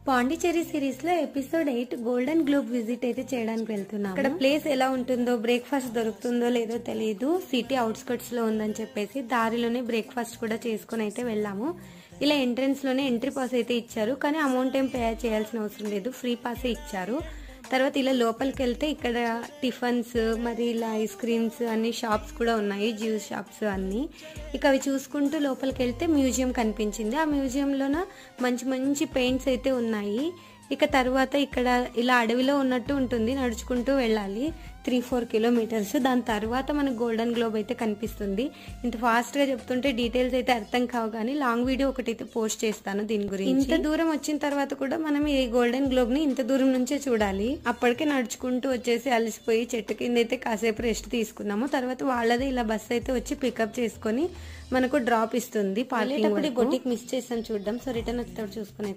Pondicherry series లో episode 8 golden globe visit అయితే చేయడానికి వెళ్తున్నాం. ఇక్కడ ప్లేస్ ఎలా ఉంటుందో, బ్రేక్ఫాస్ట్ దొరుకుతుందో లేదో తెలియదు. సిటీ అవుట్స్కట్స్ లో ఉందని చెప్పేసి దారిలోనే బ్రేక్ఫాస్ట్ కూడా చేసుకుని అయితే వెళ్ళాము. ఇలా ఎంట్రన్స్ లోనే ఎంట్రీ పాస్ అయితే ఇచ్చారు, కానీ అమౌంట్ ఏం పే చేయాల్సిన అవసరం లేదు, ఫ్రీ పాసే ఇచ్చారు. తర్వాత ఇలా లోపలికి వెళ్తే ఇక్కడ టిఫన్స్, మరి ఇలా ఐస్ క్రీమ్స్ అన్ని షాప్స్ కూడా ఉన్నాయి, జ్యూస్ షాప్స్ అన్ని. ఇక అవి చూసుకుంటూ లోపలికి వెళ్తే మ్యూజియం కనిపించింది. ఆ మ్యూజియంలోన మంచి మంచి పెయింట్స్ అయితే ఉన్నాయి. ఇక తర్వాత ఇక్కడ ఇలా అడవిలో ఉన్నట్టు ఉంటుంది, నడుచుకుంటూ వెళ్ళాలి 3-4 కిలోమీటర్స్. దాని తర్వాత మనకు గోల్డెన్ గ్లోబ్ అయితే కనిపిస్తుంది. ఇంత ఫాస్ట్గా చెప్తుంటే డీటెయిల్స్ అయితే అర్థం కావు, కానీ లాంగ్ వీడియో ఒకటైతే పోస్ట్ చేస్తాను దీని గురించి. ఇంత దూరం వచ్చిన తర్వాత కూడా మనం ఈ గోల్డెన్ గ్లోబ్ ని ఇంత దూరం నుంచే చూడాలి. అప్పటికే నడుచుకుంటూ వచ్చేసి అలసిపోయి చెట్టు కింద అయితే కాసేపు రెస్ట్ తీసుకున్నాము. తర్వాత వాళ్ళదే ఇలా బస్సు అయితే వచ్చి పికప్ చేసుకొని మనకు డ్రాప్ ఇస్తుంది. పార్కింగ్ బొటిక్ మిస్ చేసాం చూడడం, సో రిటర్న్ వచ్చేటప్పుడు చూసుకుని అయితే